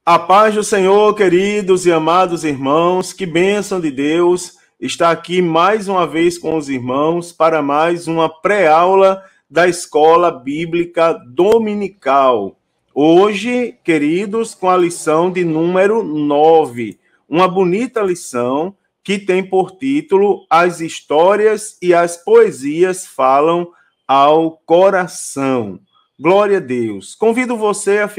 A paz do Senhor, queridos e amados irmãos, que bênção de Deus estar aqui mais uma vez com os irmãos para mais uma pré-aula da Escola Bíblica Dominical. Hoje, queridos, com a lição de número 9, uma bonita lição que tem por título As Histórias e as Poesias Falam ao Coração. Glória a Deus. Convido você a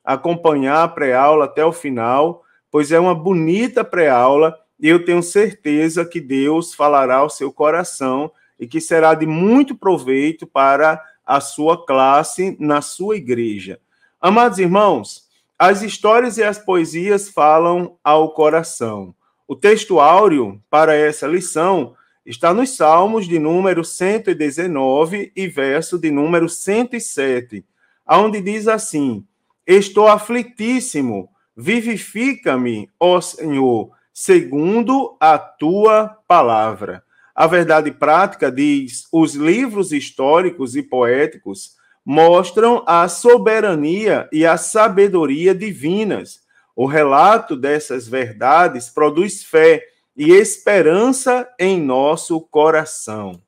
acompanhar a pré-aula até o final, pois é uma bonita pré-aula e eu tenho certeza que Deus falará ao seu coração e que será de muito proveito para a sua classe na sua igreja. Amados irmãos, as histórias e as poesias falam ao coração. O texto áureo para essa lição está nos Salmos de número 119 e verso de número 107, onde diz assim: Estou aflitíssimo, vivifica-me, ó Senhor, segundo a tua palavra. A verdade prática diz: os livros históricos e poéticos mostram a soberania e a sabedoria divinas. O relato dessas verdades produz fé e esperança em nosso coração.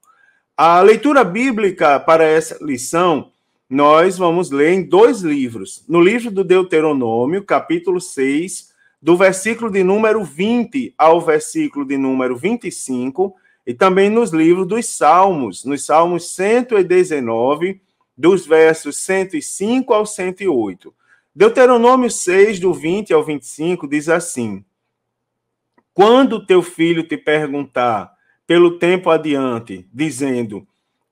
A leitura bíblica para essa lição nós vamos ler em dois livros. No livro do Deuteronômio, capítulo 6, do versículo de número 20 ao versículo de número 25, e também nos livros dos Salmos, nos Salmos 119, dos versos 105 ao 108. Deuteronômio 6, do 20 ao 25, diz assim: Quando teu filho te perguntar pelo tempo adiante, dizendo: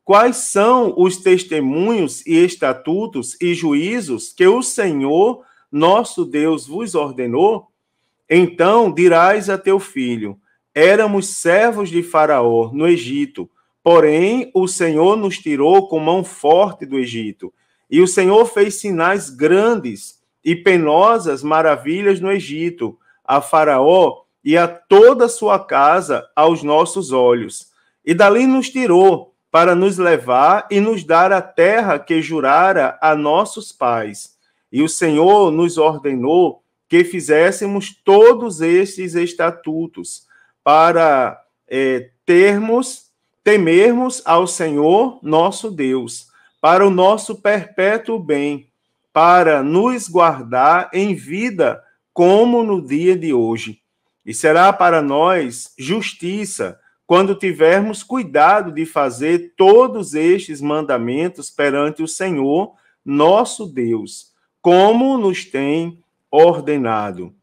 Quais são os testemunhos e estatutos e juízos que o Senhor, nosso Deus, vos ordenou? Então dirás a teu filho: Éramos servos de Faraó no Egito, porém o Senhor nos tirou com mão forte do Egito. E o Senhor fez sinais grandes e penosas maravilhas no Egito, a Faraó e a toda a sua casa aos nossos olhos. E dali nos tirou, para nos levar e nos dar a terra que jurara a nossos pais. E o Senhor nos ordenou que fizéssemos todos estes estatutos, para temermos ao Senhor nosso Deus, para o nosso perpétuo bem, para nos guardar em vida, como no dia de hoje. E será para nós justiça, quando tivermos cuidado de fazer todos estes mandamentos perante o Senhor, nosso Deus, como nos tem ordenado.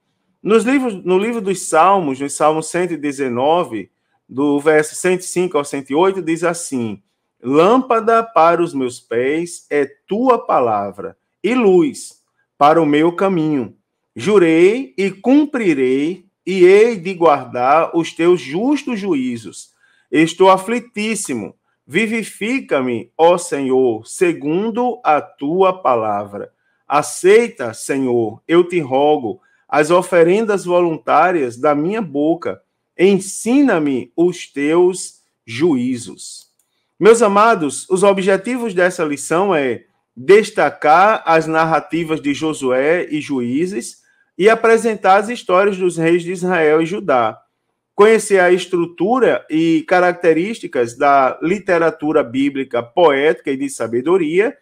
No livro dos Salmos, no Salmo 119, do verso 105 ao 108, diz assim: Lâmpada para os meus pés é tua palavra, e luz para o meu caminho. Jurei e cumprirei, e hei de guardar os teus justos juízos. Estou aflitíssimo. Vivifica-me, ó Senhor, segundo a tua palavra. Aceita, Senhor, eu te rogo, as oferendas voluntárias da minha boca. Ensina-me os teus juízos. Meus amados, os objetivos dessa lição é destacar as narrativas de Josué e Juízes e apresentar as histórias dos reis de Israel e Judá. Conhecer a estrutura e características da literatura bíblica poética e de sabedoria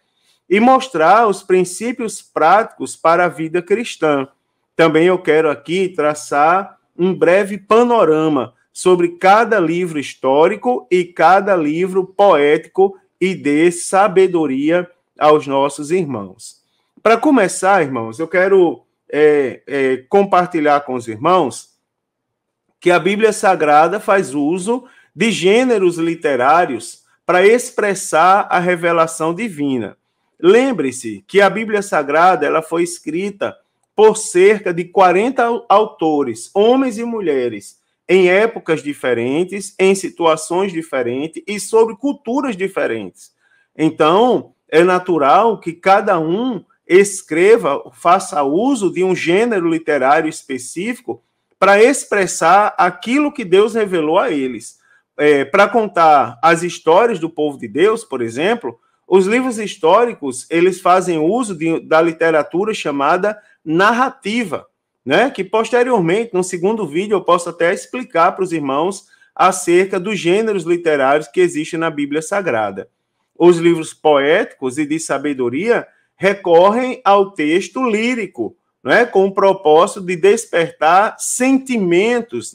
e mostrar os princípios práticos para a vida cristã. Também eu quero aqui traçar um breve panorama sobre cada livro histórico e cada livro poético e de sabedoria aos nossos irmãos. Para começar, irmãos, eu quero compartilhar com os irmãos que a Bíblia Sagrada faz uso de gêneros literários para expressar a revelação divina. Lembre-se que a Bíblia Sagrada ela foi escrita por cerca de 40 autores, homens e mulheres, em épocas diferentes, em situações diferentes e sobre culturas diferentes. Então, é natural que cada um escreva, faça uso de um gênero literário específico para expressar aquilo que Deus revelou a eles. Para contar as histórias do povo de Deus, por exemplo, os livros históricos, eles fazem uso da literatura chamada narrativa, né? Que posteriormente, no segundo vídeo, eu posso até explicar para os irmãos acerca dos gêneros literários que existem na Bíblia Sagrada. Os livros poéticos e de sabedoria recorrem ao texto lírico, né, com o propósito de despertar sentimentos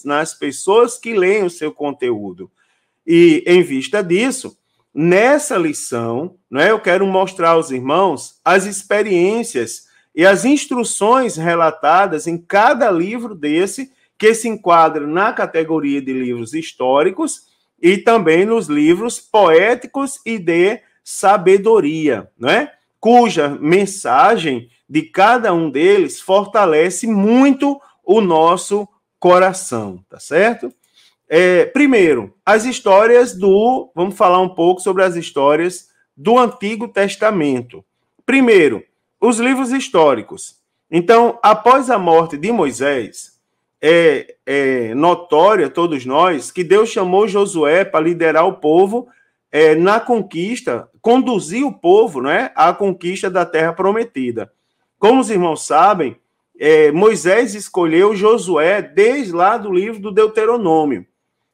nas pessoas que leem o seu conteúdo. E, em vista disso, nessa lição, né, eu quero mostrar aos irmãos as experiências e as instruções relatadas em cada livro desse, que se enquadra na categoria de livros históricos e também nos livros poéticos e de sabedoria, né? Cuja mensagem de cada um deles fortalece muito o nosso coração, tá certo? Primeiro, as histórias vamos falar um pouco sobre as histórias do Antigo Testamento. Primeiro, os livros históricos. Então, após a morte de Moisés, é notório a todos nós que Deus chamou Josué para liderar o povo na conquista, conduzir o povo, né, à conquista da Terra Prometida. Como os irmãos sabem, Moisés escolheu Josué desde lá do livro do Deuteronômio.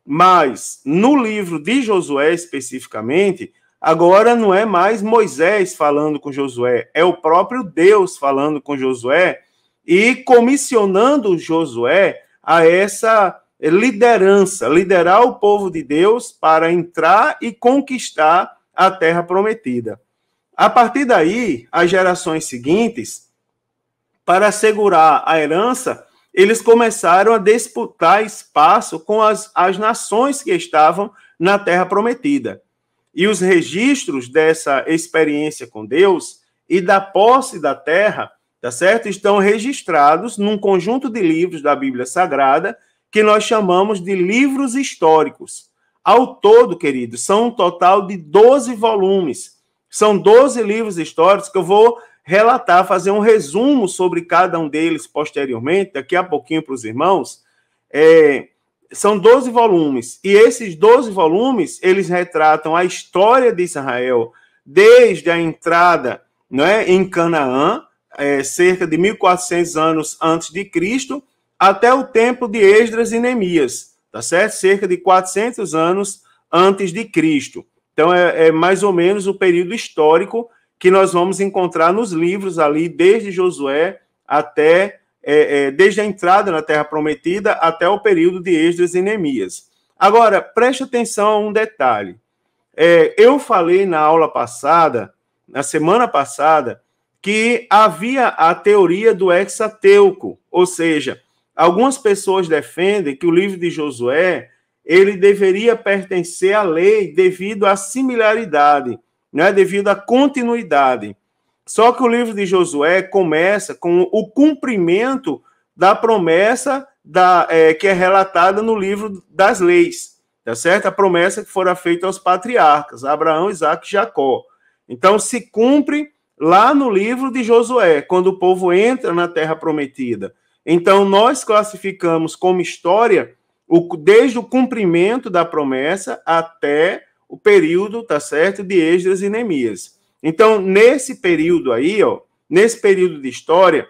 Mas no livro de Josué especificamente, agora não é mais Moisés falando com Josué, é o próprio Deus falando com Josué e comissionando Josué a essa liderança, liderar o povo de Deus para entrar e conquistar a Terra Prometida. A partir daí, as gerações seguintes, para assegurar a herança, eles começaram a disputar espaço com as nações que estavam na Terra Prometida. E os registros dessa experiência com Deus e da posse da terra, tá certo? Estão registrados num conjunto de livros da Bíblia Sagrada que nós chamamos de livros históricos. Ao todo, queridos, são um total de 12 volumes. São 12 livros históricos que eu vou relatar, fazer um resumo sobre cada um deles posteriormente, daqui a pouquinho para os irmãos. São 12 volumes, e esses 12 volumes, eles retratam a história de Israel desde a entrada, né, em Canaã, cerca de 1.400 anos antes de Cristo, até o tempo de Esdras e Neemias, tá certo? Cerca de 400 anos antes de Cristo. Então, é mais ou menos o período histórico que nós vamos encontrar nos livros ali, desde Josué até... desde a entrada na Terra Prometida até o período de Esdras e Neemias. Agora, preste atenção a um detalhe. Eu falei na aula passada, na semana passada, que havia a teoria do hexateuco, ou seja, algumas pessoas defendem que o livro de Josué ele deveria pertencer à lei devido à similaridade, né, devido à continuidade. Só que o livro de Josué começa com o cumprimento da promessa que é relatada no livro das leis, tá certo? A promessa que fora feita aos patriarcas, Abraão, Isaque e Jacó. Então, se cumpre lá no livro de Josué, quando o povo entra na Terra Prometida. Então, nós classificamos como história desde o cumprimento da promessa até o período, tá certo, de Esdras e Neemias. Então, nesse período aí, nesse período de história,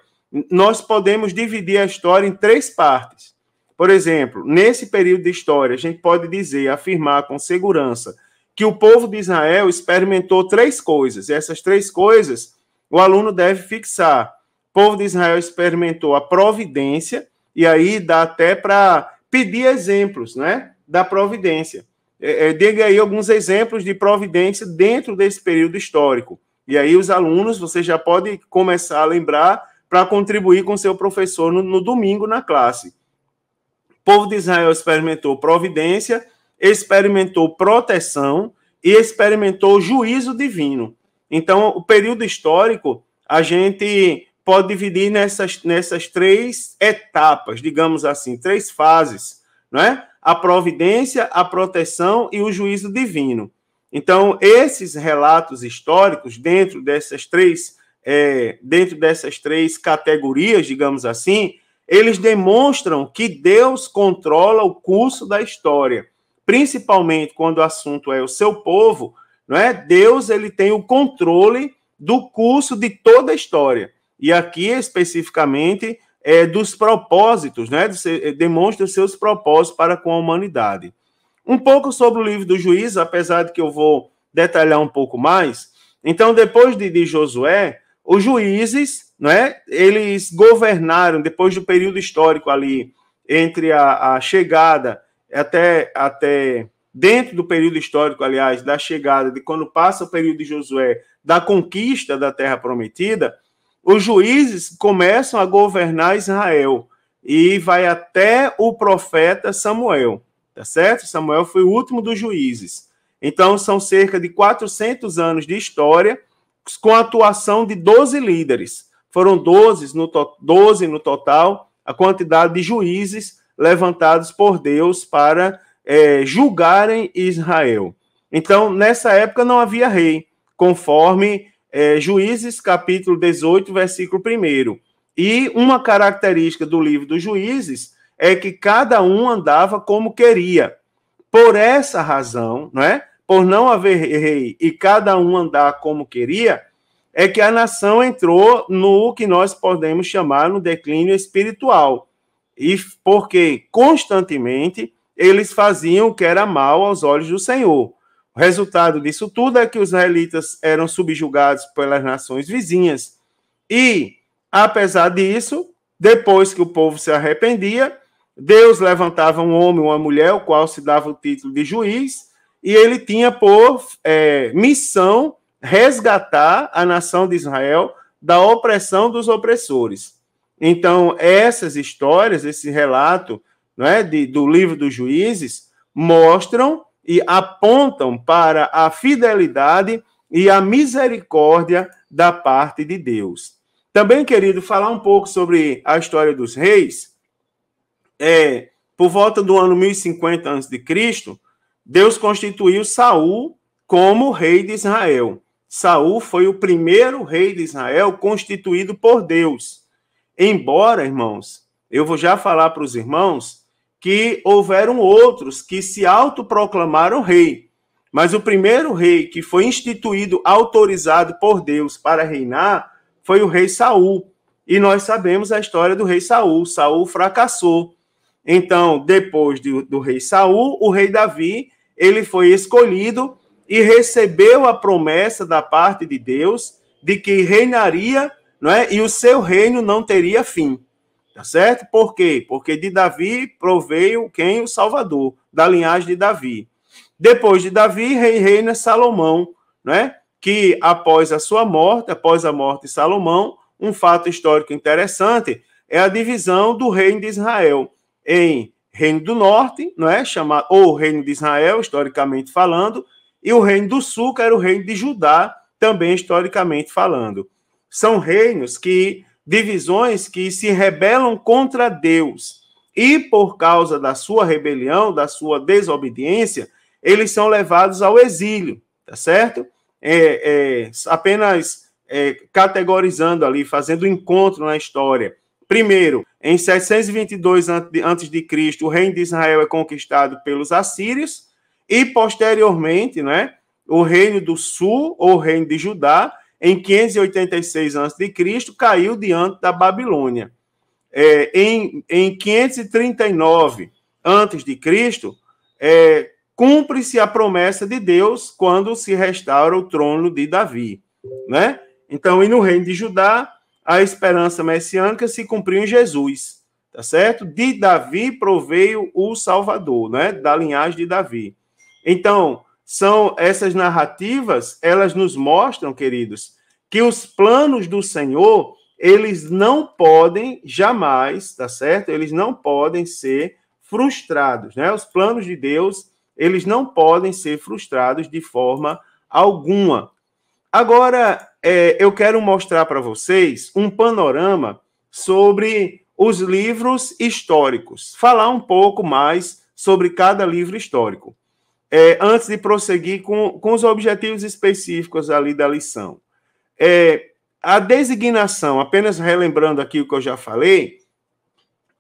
nós podemos dividir a história em 3 partes. Por exemplo, nesse período de história, a gente pode dizer, afirmar com segurança, que o povo de Israel experimentou 3 coisas. E essas 3 coisas, o aluno deve fixar. O povo de Israel experimentou a providência, e aí dá até para pedir exemplos, né, da providência. Diga aí alguns exemplos de providência dentro desse período histórico. E aí os alunos, você já pode começar a lembrar para contribuir com seu professor no domingo na classe. O povo de Israel experimentou providência, experimentou proteção e experimentou juízo divino. Então, o período histórico, a gente pode dividir nessas 3 etapas, digamos assim, 3 fases, não é? A providência, a proteção e o juízo divino. Então, esses relatos históricos, dentro dessas três categorias, digamos assim, eles demonstram que Deus controla o curso da história, principalmente quando o assunto é o seu povo, não é? Deus ele tem o controle do curso de toda a história. E aqui, especificamente, dos propósitos, né? Demonstra os seus propósitos para com a humanidade. Um pouco sobre o livro do Juízes, apesar de que eu vou detalhar um pouco mais. Então, depois de Josué, os juízes, né, eles governaram, depois do período histórico ali, entre a chegada, até dentro do período histórico, aliás, da chegada, de quando passa o período de Josué, da conquista da Terra Prometida, os juízes começam a governar Israel, e vai até o profeta Samuel, tá certo? Samuel foi o último dos juízes. Então, são cerca de 400 anos de história, com a atuação de 12 líderes. Foram 12 no total, a quantidade de juízes levantados por Deus para julgarem Israel. Então, nessa época não havia rei, conforme Juízes, capítulo 18, versículo 1. E uma característica do livro dos Juízes é que cada um andava como queria. Por essa razão, por não haver rei e cada um andar como queria, é que a nação entrou no que nós podemos chamar no declínio espiritual. E porque constantemente eles faziam o que era mal aos olhos do Senhor. O resultado disso tudo é que os israelitas eram subjugados pelas nações vizinhas. E, apesar disso, depois que o povo se arrependia, Deus levantava um homem ou uma mulher, o qual se dava o título de juiz, e ele tinha por missão resgatar a nação de Israel da opressão dos opressores. Então, essas histórias, esse relato do livro dos Juízes, mostram e apontam para a fidelidade e a misericórdia da parte de Deus. Também, querido, falar um pouco sobre a história dos reis. Por volta do ano 1050 a.C., Deus constituiu Saul como rei de Israel. Saul foi o primeiro rei de Israel constituído por Deus. Embora, irmãos, eu vou já falar para os irmãos que houveram outros que se autoproclamaram rei. Mas o primeiro rei que foi instituído, autorizado por Deus para reinar, foi o rei Saul. E nós sabemos a história do rei Saul. Saul fracassou. Então, depois do rei Saul, o rei Davi, ele foi escolhido e recebeu a promessa da parte de Deus de que reinaria, e o seu reino não teria fim. Tá certo? Por quê? Porque de Davi proveio quem? O Salvador, da linhagem de Davi. Depois de Davi, reina Salomão, que após a sua morte, após a morte de Salomão, um fato histórico interessante é a divisão do reino de Israel em Reino do Norte, chamado, ou Reino de Israel, historicamente falando, e o Reino do Sul, que era o Reino de Judá, também historicamente falando. São reinos divisões que se rebelam contra Deus. E por causa da sua rebelião, da sua desobediência, eles são levados ao exílio, tá certo? Apenas categorizando ali, fazendo um encontro na história. Primeiro, em 722 a.C., o reino de Israel é conquistado pelos assírios, e posteriormente, o reino do sul, ou reino de Judá, em 586 a.C., caiu diante da Babilônia. Em 539 a.C., cumpre-se a promessa de Deus quando se restaura o trono de Davi. Então, e no reino de Judá, a esperança messiânica se cumpriu em Jesus, tá certo? De Davi proveio o Salvador, da linhagem de Davi. Então, são essas narrativas, elas nos mostram, queridos, que os planos do Senhor, eles não podem jamais, tá certo? Eles não podem ser frustrados, Os planos de Deus, eles não podem ser frustrados de forma alguma. Agora, eu quero mostrar para vocês um panorama sobre os livros históricos. Falar um pouco mais sobre cada livro histórico. Antes de prosseguir com os objetivos específicos ali da lição. A designação, apenas relembrando aqui o que eu já falei,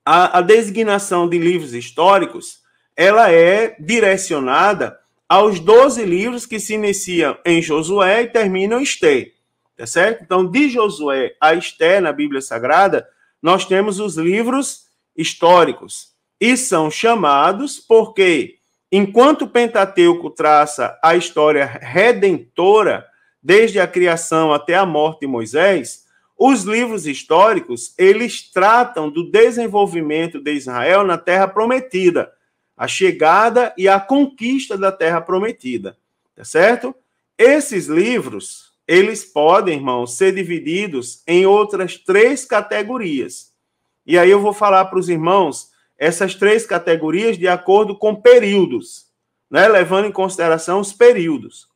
a designação de livros históricos, ela é direcionada aos 12 livros que se iniciam em Josué e terminam em Esther, tá certo? Então, de Josué a Esté, na Bíblia Sagrada, nós temos os livros históricos. E são chamados porque, enquanto o Pentateuco traça a história redentora, desde a criação até a morte de Moisés, os livros históricos, eles tratam do desenvolvimento de Israel na Terra Prometida, a chegada e a conquista da Terra Prometida, tá certo? Esses livros, eles podem, irmãos, ser divididos em outras 3 categorias. E aí eu vou falar para os irmãos essas 3 categorias de acordo com períodos, né? Levando em consideração os períodos.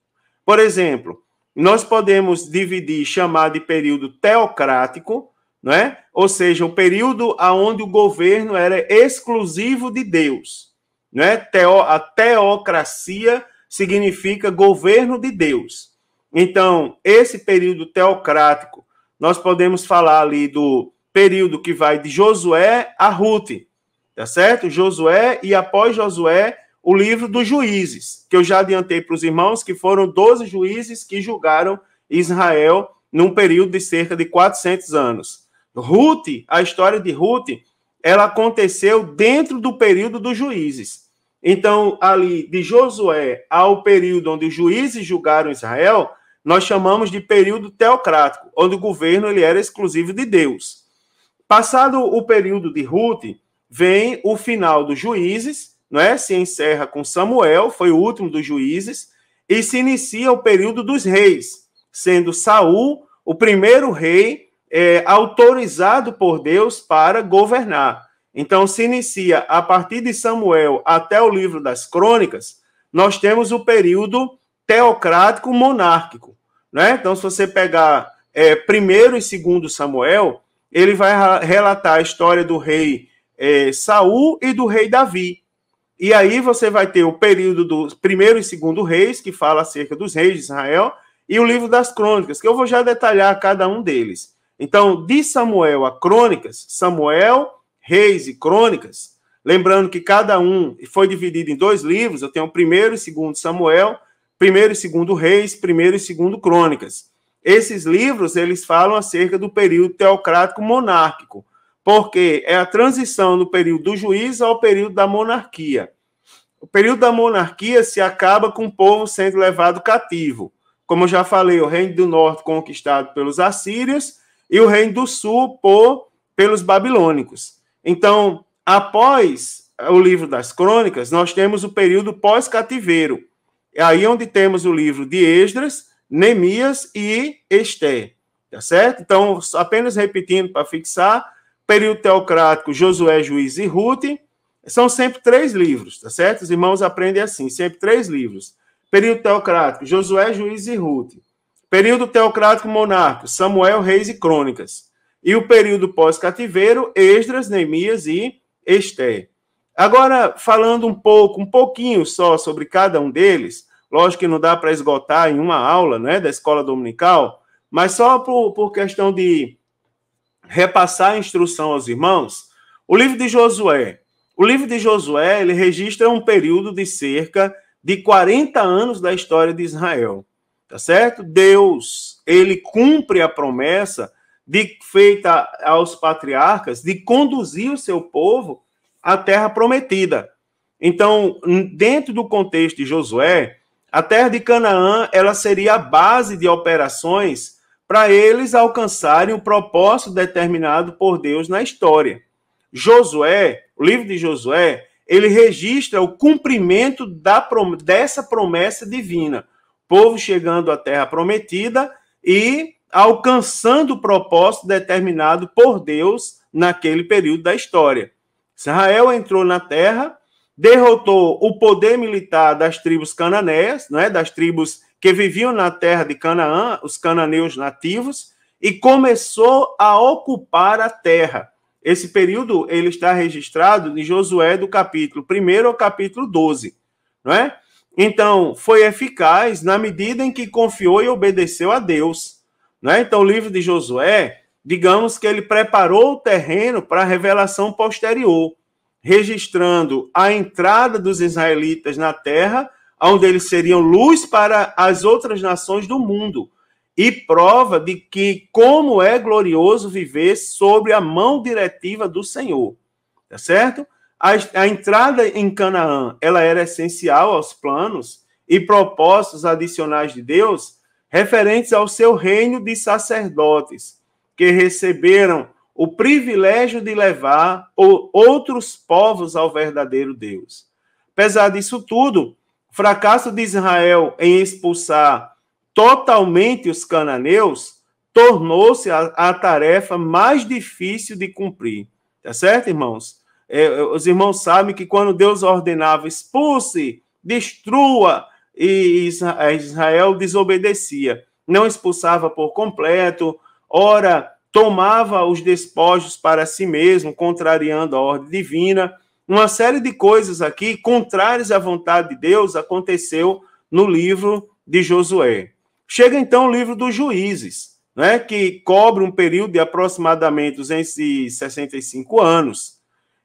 Por exemplo, nós podemos dividir, chamar de período teocrático, né? Ou seja, o período onde o governo era exclusivo de Deus. Né? A teocracia significa governo de Deus. Então, esse período teocrático, nós podemos falar ali do período que vai de Josué a Ruth, tá certo? Josué e após Josué, o livro dos juízes, que eu já adiantei para os irmãos que foram 12 juízes que julgaram Israel num período de cerca de 400 anos. Ruth, a história de Ruth, ela aconteceu dentro do período dos juízes. Então, ali de Josué ao período onde os juízes julgaram Israel, nós chamamos de período teocrático, onde o governo ele era exclusivo de Deus. Passado o período de Ruth, vem o final dos juízes, não é? Se encerra com Samuel, foi o último dos juízes, e se inicia o período dos reis, sendo Saul o primeiro rei autorizado por Deus para governar. Então, se inicia a partir de Samuel até o livro das Crônicas, nós temos o período teocrático monárquico. Né? Então, se você pegar primeiro e segundo Samuel, ele vai relatar a história do rei Saul e do rei Davi. E aí você vai ter o período do primeiro e segundo reis, que fala acerca dos reis de Israel, e o livro das crônicas, que eu vou já detalhar cada um deles. Então, de Samuel a crônicas, Samuel, reis e crônicas, lembrando que cada um foi dividido em 2 livros, eu tenho o primeiro e segundo Samuel, primeiro e segundo reis, primeiro e segundo crônicas. Esses livros, eles falam acerca do período teocrático monárquico, porque é a transição do período do juiz ao período da monarquia. O período da monarquia se acaba com o povo sendo levado cativo. Como eu já falei, o reino do norte conquistado pelos assírios e o reino do sul pelos babilônicos. Então, após o livro das crônicas, nós temos o período pós-cativeiro. É aí onde temos o livro de Esdras, Neemias e Esté. Tá certo? Então, apenas repetindo para fixar, período teocrático, Josué, Juízes e Ruth, são sempre 3 livros, tá certo? Os irmãos aprendem assim, sempre 3 livros. Período teocrático, Josué, Juízes e Ruth. Período teocrático monárquico, Samuel, Reis e Crônicas. E o período pós-cativeiro, Esdras, Neemias e Esté. Agora, falando um pouquinho só sobre cada um deles, lógico que não dá para esgotar em uma aula, né, da escola dominical, mas só por questão de repassar a instrução aos irmãos, o livro de Josué. O livro de Josué, ele registra um período de cerca de 40 anos da história de Israel, tá certo? Deus, ele cumpre a promessa feita aos patriarcas de conduzir o seu povo à terra prometida. Então, dentro do contexto de Josué, a terra de Canaã, ela seria a base de operações para eles alcançarem o propósito determinado por Deus na história. Josué, o livro de Josué, ele registra o cumprimento dessa promessa divina. O povo chegando à terra prometida e alcançando o propósito determinado por Deus naquele período da história. Israel entrou na terra, derrotou o poder militar das tribos cananeias, né, das tribos que viviam na terra de Canaã, os cananeus nativos, e começou a ocupar a terra. Esse período ele está registrado em Josué do capítulo 1 ao capítulo 12. Não é? Então, foi eficaz na medida em que confiou e obedeceu a Deus. Não é? Então, o livro de Josué, digamos que ele preparou o terreno para a revelação posterior, registrando a entrada dos israelitas na terra, onde eles seriam luz para as outras nações do mundo, e prova de que como é glorioso viver sob a mão diretiva do Senhor, tá certo? A entrada em Canaã, ela era essencial aos planos e propósitos adicionais de Deus, referentes ao seu reino de sacerdotes, que receberam o privilégio de levar outros povos ao verdadeiro Deus. Apesar disso tudo, o fracasso de Israel em expulsar totalmente os cananeus tornou-se a tarefa mais difícil de cumprir. Tá certo, irmãos? Os irmãos sabem que quando Deus ordenava expulse, destrua, e Israel desobedecia. Não expulsava por completo, ora tomava os despojos para si mesmo, contrariando a ordem divina. Uma série de coisas aqui, contrárias à vontade de Deus, aconteceu no livro de Josué. Chega então o livro dos Juízes, né, que cobre um período de aproximadamente 265 anos.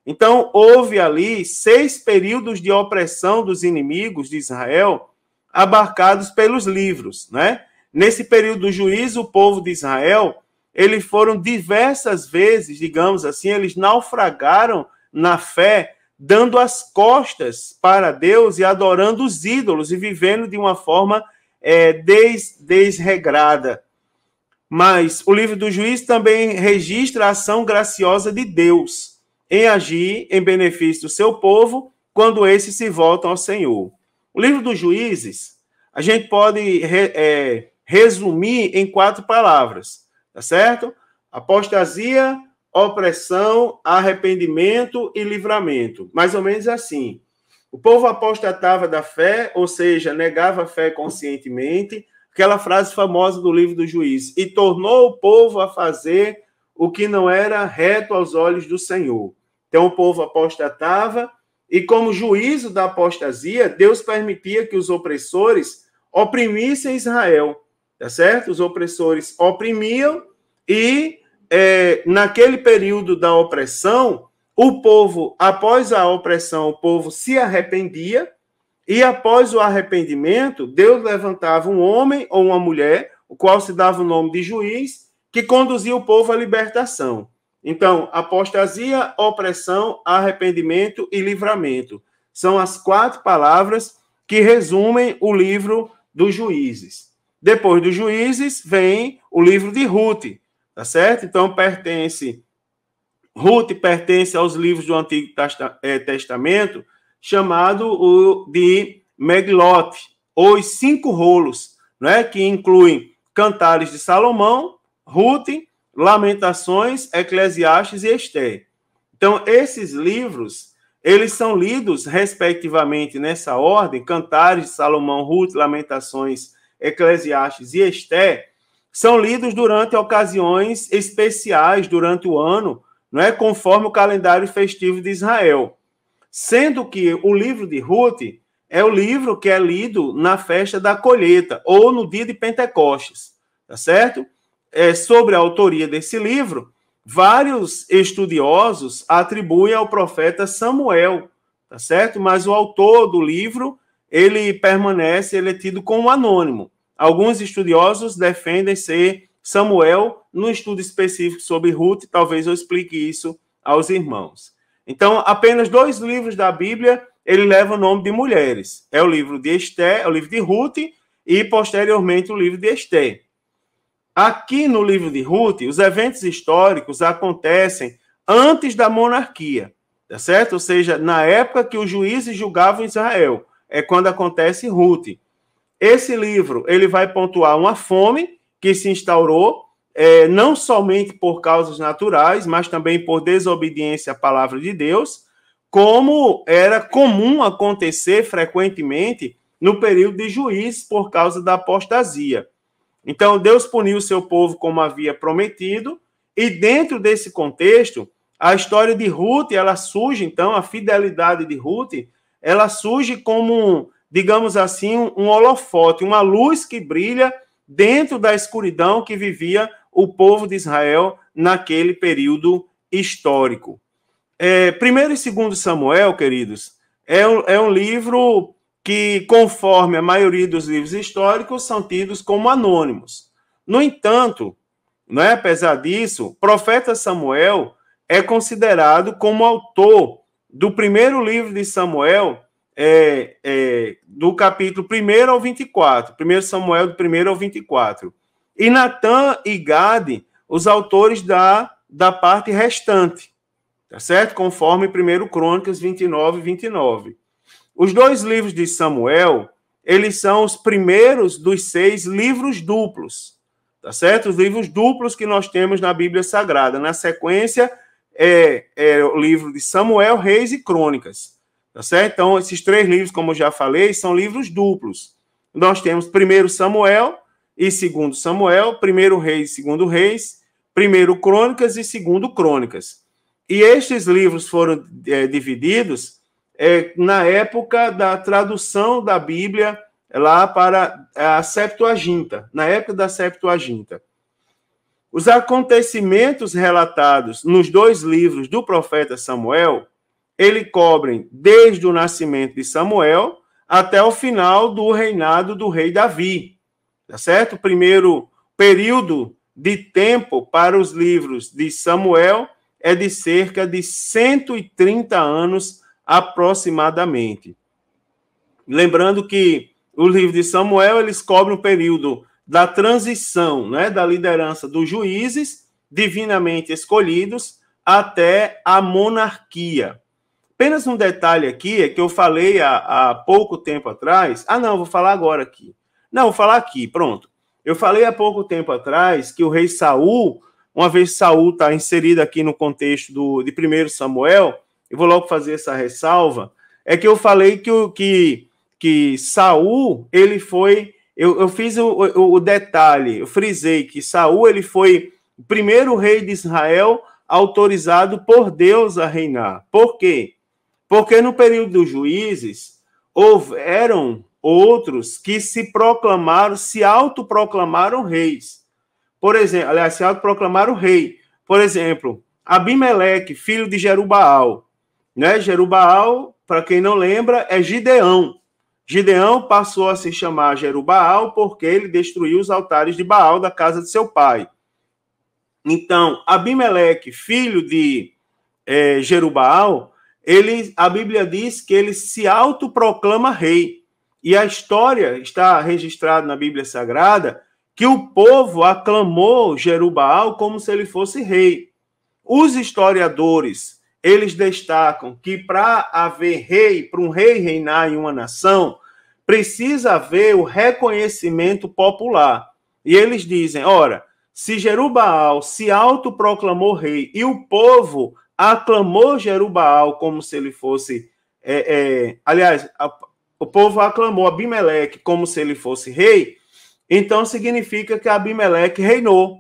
Então, houve ali 6 períodos de opressão dos inimigos de Israel, abarcados pelos livros, né? Nesse período do juízo, o povo de Israel, eles foram diversas vezes, digamos assim, eles naufragaram na fé, dando as costas para Deus e adorando os ídolos e vivendo de uma forma desregrada. Mas o livro do juízo também registra a ação graciosa de Deus em agir em benefício do seu povo quando esses se voltam ao Senhor. O livro dos Juízes, a gente pode resumir em 4 palavras, tá certo? Apostasia, opressão, arrependimento e livramento. Mais ou menos assim. O povo apostatava da fé, ou seja, negava a fé conscientemente, aquela frase famosa do livro do Juízes, e tornou o povo a fazer o que não era reto aos olhos do Senhor. Então o povo apostatava, e como juízo da apostasia, Deus permitia que os opressores oprimissem Israel, tá certo? Os opressores oprimiam e, naquele período da opressão, o povo, após a opressão, o povo se arrependia, e após o arrependimento, Deus levantava um homem ou uma mulher, o qual se dava o nome de juiz, que conduzia o povo à libertação. Então, apostasia, opressão, arrependimento e livramento. São as 4 palavras que resumem o livro dos Juízes. Depois dos Juízes, vem o livro de Ruth, tá certo? Então, Ruth pertence aos livros do Antigo Testamento, chamado de Meglot, ou os 5 rolos, né? Que incluem Cantares de Salomão, Ruth, Lamentações, Eclesiastes e Esther. Então, esses livros, eles são lidos, respectivamente, nessa ordem, Cantares de Salomão, Ruth, Lamentações, Eclesiastes e Esther, são lidos durante ocasiões especiais, durante o ano, não é? Conforme o calendário festivo de Israel. Sendo que o livro de Ruth é o livro que é lido na festa da colheita, ou no dia de Pentecostes, tá certo? Sobre a autoria desse livro, vários estudiosos atribuem ao profeta Samuel, tá certo? Mas o autor do livro, ele é tido como anônimo. Alguns estudiosos defendem ser Samuel, num estudo específico sobre Ruth, talvez eu explique isso aos irmãos. Então, apenas 2 livros da Bíblia, ele leva o nome de mulheres. É o livro de Esther, é o livro de Ruth, e posteriormente o livro de Esther. Aqui no livro de Ruth, os eventos históricos acontecem antes da monarquia, tá certo? Ou seja, na época que os juízes julgavam Israel, é quando acontece Ruth. Esse livro, ele vai pontuar uma fome que se instaurou, não somente por causas naturais, mas também por desobediência à palavra de Deus, como era comum acontecer frequentemente no período de Juízes por causa da apostasia. Então, Deus puniu o seu povo como havia prometido, e dentro desse contexto, a história de Ruth, ela surge, então, a fidelidade de Ruth, ela surge como, digamos assim, um holofote, uma luz que brilha dentro da escuridão que vivia o povo de Israel naquele período histórico. 1º e 2º Samuel, queridos, é um livro que, conforme a maioria dos livros históricos, são tidos como anônimos. No entanto, né, apesar disso, o profeta Samuel é considerado como autor do primeiro livro de Samuel, do capítulo 1 ao 24, 1 Samuel do 1 ao 24. E Natã e Gade, os autores da parte restante, tá certo? Conforme 1 Crônicas 29 e 29. Os dois livros de Samuel, eles são os primeiros dos 6 livros duplos, tá certo? Os livros duplos que nós temos na Bíblia Sagrada. Na sequência, o livro de Samuel, Reis e Crônicas, tá certo? Então, esses 3 livros, como eu já falei, são livros duplos. Nós temos 1 Samuel e 2 Samuel, 1 Reis e 2 Reis, 1 Crônicas e 2 Crônicas. E estes livros foram divididos na época da tradução da Bíblia lá para a Septuaginta, na época da Septuaginta. Os acontecimentos relatados nos 2 livros do profeta Samuel, eles cobrem desde o nascimento de Samuel até o final do reinado do rei Davi, tá certo? O primeiro período de tempo para os livros de Samuel é de cerca de 130 anos aproximadamente. Lembrando que o livro de Samuel, eles cobrem o período da transição, né, da liderança dos juízes divinamente escolhidos até a monarquia. Apenas um detalhe aqui, é que eu falei há pouco tempo atrás. Vou falar agora aqui. Vou falar aqui, pronto. Eu falei há pouco tempo atrás que o rei Saul, uma vez Saul está inserido aqui no contexto de 1 Samuel, eu vou logo fazer essa ressalva, é que eu falei que Saul, ele foi... Eu fiz o detalhe, eu frisei que Saul, ele foi o primeiro rei de Israel autorizado por Deus a reinar. Por quê? Porque no período dos juízes, houveram outros que se autoproclamaram reis. Por exemplo, aliás, se autoproclamaram rei. Por exemplo, Abimeleque, filho de Jerubaal. Né? Jerubaal, para quem não lembra, é Gideão. Gideão passou a se chamar Jerubaal porque ele destruiu os altares de Baal da casa de seu pai. Então, Abimeleque, filho de Jerubaal, a Bíblia diz que ele se autoproclama rei. E a história está registrada na Bíblia Sagrada que o povo aclamou Jerubaal como se ele fosse rei. Os historiadores, eles destacam que para haver rei, para um rei reinar em uma nação, precisa haver o reconhecimento popular. E eles dizem, ora, se Jerubaal se autoproclamou rei e o povo aclamou Jerubaal como se ele fosse... o povo aclamou Abimeleque como se ele fosse rei, então significa que Abimeleque reinou.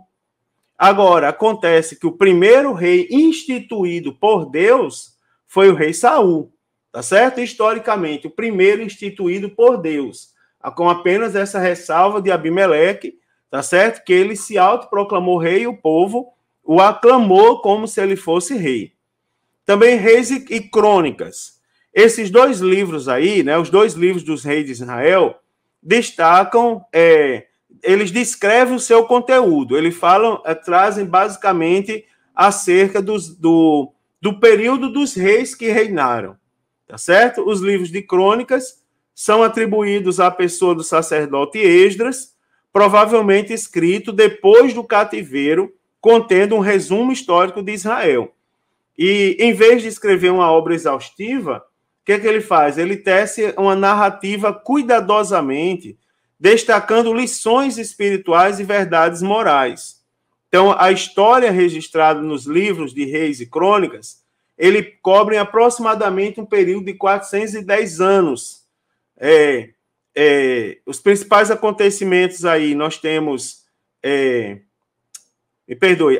Agora, acontece que o primeiro rei instituído por Deus foi o rei Saul, tá certo? Historicamente, o primeiro instituído por Deus, com apenas essa ressalva de Abimeleque, tá certo? Que ele se autoproclamou rei e o povo o aclamou como se ele fosse rei. Também Reis e Crônicas. Esses 2 livros aí, né, os 2 livros dos reis de Israel, destacam, eles descrevem o seu conteúdo, eles trazem basicamente acerca do período dos reis que reinaram, tá certo? Os livros de Crônicas são atribuídos à pessoa do sacerdote Esdras, provavelmente escrito depois do cativeiro, contendo um resumo histórico de Israel. E, em vez de escrever uma obra exaustiva, o que ele faz? Ele tece uma narrativa cuidadosamente, destacando lições espirituais e verdades morais. Então, a história registrada nos livros de Reis e Crônicas, ele cobre aproximadamente um período de 410 anos. Os principais acontecimentos aí, nós temos,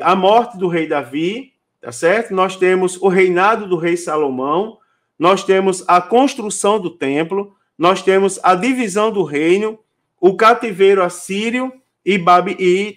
a morte do rei Davi, tá certo? Nós temos o reinado do rei Salomão, nós temos a construção do templo, nós temos a divisão do reino, o cativeiro assírio e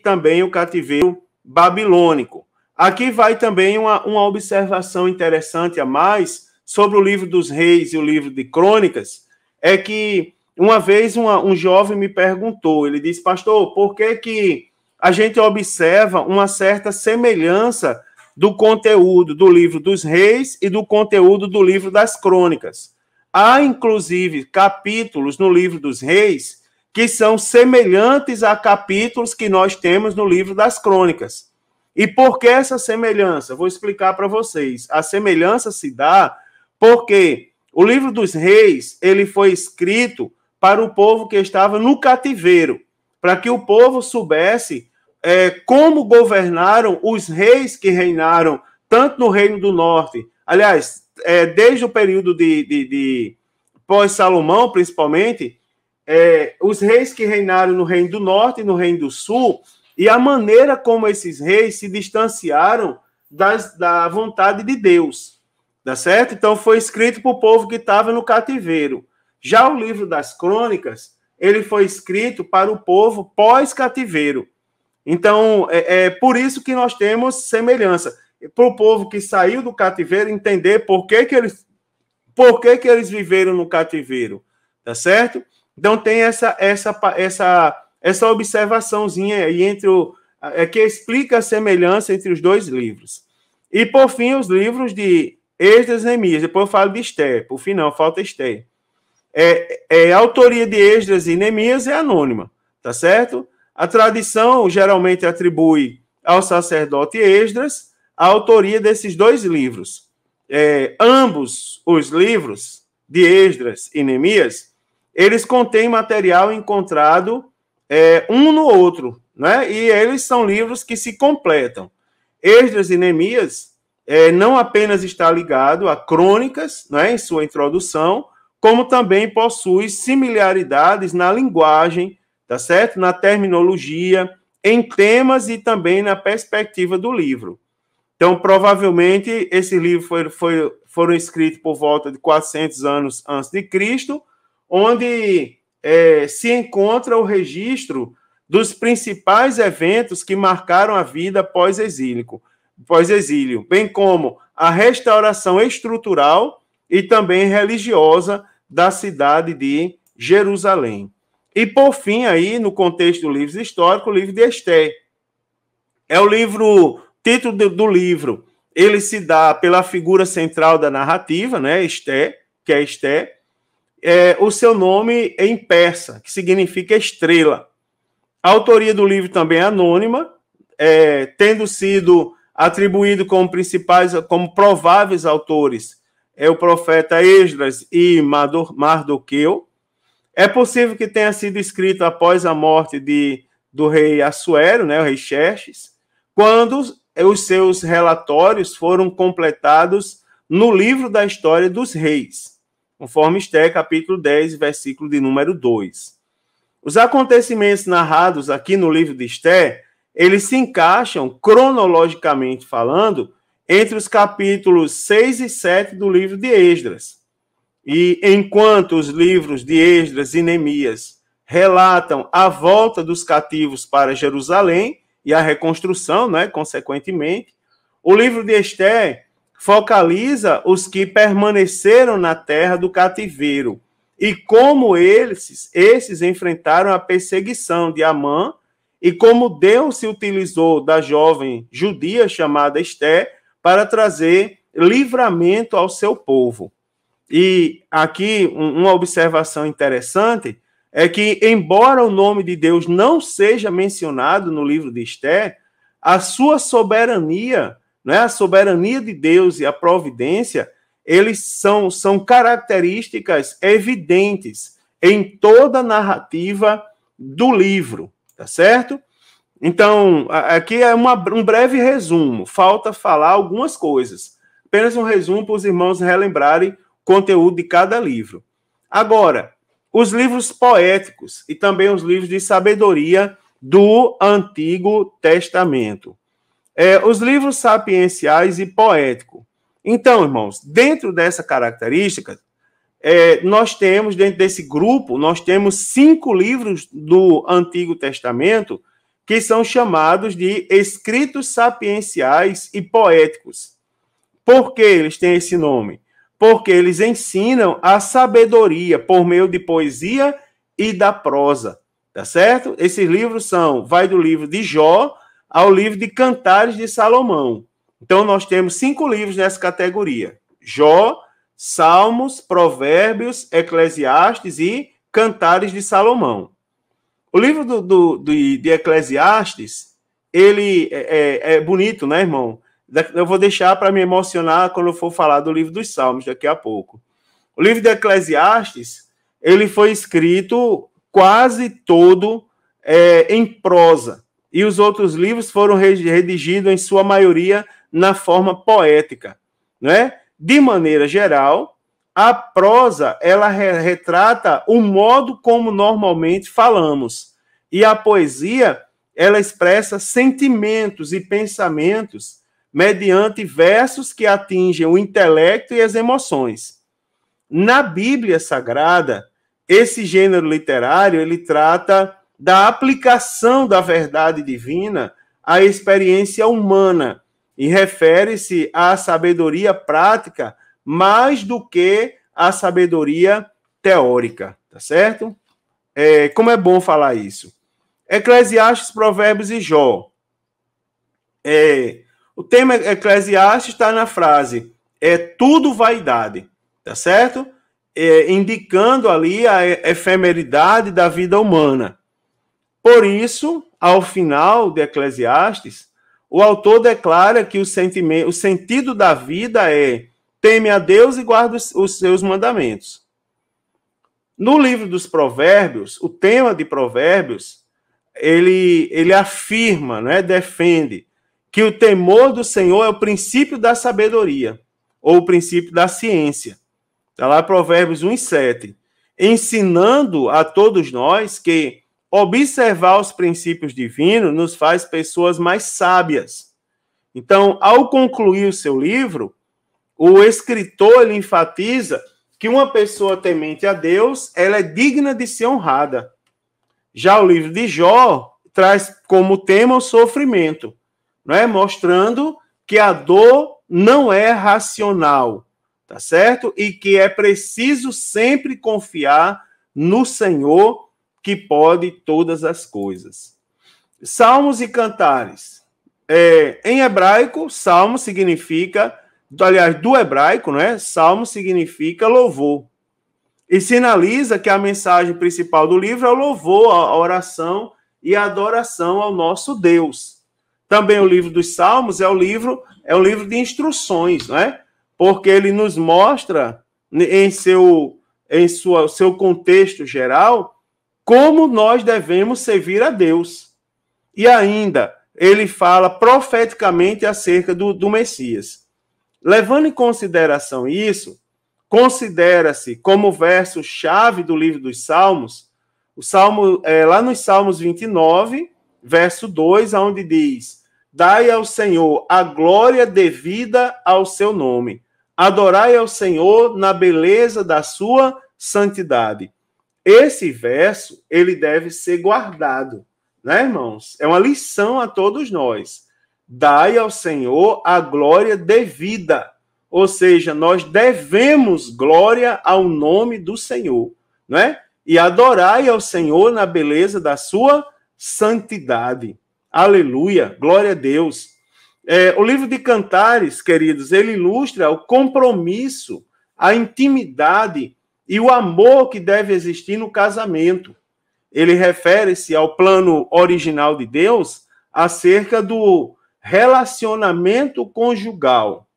também o cativeiro babilônico. Aqui vai também uma observação interessante a mais sobre o livro dos reis e o livro de Crônicas, é que uma vez um jovem me perguntou, ele disse, pastor, por que a gente observa uma certa semelhança do conteúdo do livro dos Reis e do conteúdo do livro das Crônicas. Há, inclusive, capítulos no livro dos Reis que são semelhantes a capítulos que nós temos no livro das Crônicas. E por que essa semelhança? Vou explicar para vocês. A semelhança se dá porque o livro dos Reis, ele foi escrito para o povo que estava no cativeiro, para que o povo soubesse como governaram os reis que reinaram tanto no Reino do Norte, aliás, desde o período de pós-Salomão, principalmente, os reis que reinaram no Reino do Norte e no Reino do Sul, e a maneira como esses reis se distanciaram da vontade de Deus, tá certo? Então, foi escrito para o povo que estava no cativeiro. Já o livro das Crônicas, ele foi escrito para o povo pós-cativeiro. Então, é por isso que nós temos semelhança. Para o povo que saiu do cativeiro entender por que eles viveram no cativeiro, tá certo? Então, tem essa observaçãozinha aí que explica a semelhança entre os dois livros. E, por fim, os livros de Esdras e Neemias. Depois eu falo de Esther. Por fim, não, falta Esther. A autoria de Esdras e Neemias é anônima, tá certo? A tradição geralmente atribui ao sacerdote Esdras a autoria desses dois livros. Ambos os livros de Esdras e Neemias, eles contêm material encontrado um no outro, né? E eles são livros que se completam. Esdras e Neemias não apenas está ligado a crônicas, né, em sua introdução, como também possui similaridades na linguagem, tá certo? Na terminologia, em temas e também na perspectiva do livro. Então, provavelmente, esses livros foram escritos por volta de 400 anos antes de Cristo, onde se encontra o registro dos principais eventos que marcaram a vida pós-exílio, bem como a restauração estrutural e também religiosa da cidade de Jerusalém. E, por fim, aí, no contexto do livro histórico, o livro de Esther. Título do livro, ele se dá pela figura central da narrativa, né, Esther, que é Esther. O seu nome é em persa, que significa estrela. A autoria do livro também é anônima, tendo sido atribuído como prováveis autores o profeta Esdras e Mardoqueu. É possível que tenha sido escrito após a morte do rei Assuero, né, o rei Xerxes, quando os seus relatórios foram completados no livro da história dos reis, conforme Esther, capítulo 10, versículo de número 2. Os acontecimentos narrados aqui no livro de Esther, eles se encaixam, cronologicamente falando, entre os capítulos 6 e 7 do livro de Esdras. E enquanto os livros de Esdras e Neemias relatam a volta dos cativos para Jerusalém e a reconstrução, né, consequentemente, o livro de Esther focaliza os que permaneceram na terra do cativeiro e como esses enfrentaram a perseguição de Amã e como Deus se utilizou da jovem judia chamada Esther para trazer livramento ao seu povo. E aqui uma observação interessante é que, embora o nome de Deus não seja mencionado no livro de Esther, a sua soberania, né, a soberania de Deus e a providência, eles são características evidentes em toda a narrativa do livro, tá certo? Então, aqui é um breve resumo, falta falar algumas coisas. Apenas um resumo para os irmãos relembrarem o conteúdo de cada livro. Agora, os livros poéticos e também os livros de sabedoria do Antigo Testamento. Os livros sapienciais e poéticos. Então, irmãos, dentro dessa característica, nós temos, dentro desse grupo, nós temos 5 livros do Antigo Testamento que são chamados de escritos sapienciais e poéticos. Por que eles têm esse nome? Porque eles ensinam a sabedoria por meio de poesia e da prosa. tá certo? Esses livros vai do livro de Jó ao livro de Cantares de Salomão. Então, nós temos 5 livros nessa categoria: Jó, Salmos, Provérbios, Eclesiastes e Cantares de Salomão. O livro de Eclesiastes, ele é bonito, né, irmão? Eu vou deixar para me emocionar quando eu for falar do livro dos Salmos daqui a pouco. O livro de Eclesiastes, ele foi escrito quase todo em prosa. E os outros livros foram redigidos, em sua maioria, na forma poética, né? De maneira geral, a prosa, ela retrata o modo como normalmente falamos. E a poesia, ela expressa sentimentos e pensamentos mediante versos que atingem o intelecto e as emoções. Na Bíblia Sagrada, esse gênero literário, ele trata da aplicação da verdade divina à experiência humana e refere-se à sabedoria prática mais do que à sabedoria teórica, tá certo? Como é bom falar isso. Eclesiastes, Provérbios e Jó. O tema Eclesiastes está na frase, tudo vaidade, tá certo? Indicando ali a efemeridade da vida humana. Por isso, ao final de Eclesiastes, o autor declara que o sentido da vida é teme a Deus e guarda os seus mandamentos. No livro dos Provérbios, o tema de Provérbios, ele afirma, né, defende que o temor do Senhor é o princípio da sabedoria, ou o princípio da ciência. Está lá Provérbios 1:7, ensinando a todos nós que observar os princípios divinos nos faz pessoas mais sábias. Então, ao concluir o seu livro, o escritor ele enfatiza que uma pessoa temente a Deus, ela é digna de ser honrada. Já o livro de Jó traz como tema o sofrimento, né? Mostrando que a dor não é racional, tá certo? E que é preciso sempre confiar no Senhor, que pode todas as coisas. Salmos e cantares. Em hebraico, salmo significa, aliás, do hebraico, né? Salmo significa louvor. E sinaliza que a mensagem principal do livro é o louvor, a oração e a adoração ao nosso Deus. Também o livro dos Salmos é um livro de instruções, né? Porque ele nos mostra, em seu contexto geral, como nós devemos servir a Deus. E ainda, ele fala profeticamente acerca do Messias. Levando em consideração isso, considera-se como verso-chave do livro dos Salmos, o Salmo, lá nos Salmos 29, verso 2, onde diz: dai ao Senhor a glória devida ao seu nome. Adorai ao Senhor na beleza da sua santidade. Esse verso, ele deve ser guardado, né, irmãos? É uma lição a todos nós. Dai ao Senhor a glória devida. Ou seja, nós devemos glória ao nome do Senhor, né? E adorai ao Senhor na beleza da sua santidade. Aleluia, glória a Deus. O livro de Cantares, queridos, ele ilustra o compromisso, a intimidade e o amor que deve existir no casamento. Ele refere-se ao plano original de Deus acerca do relacionamento conjugal.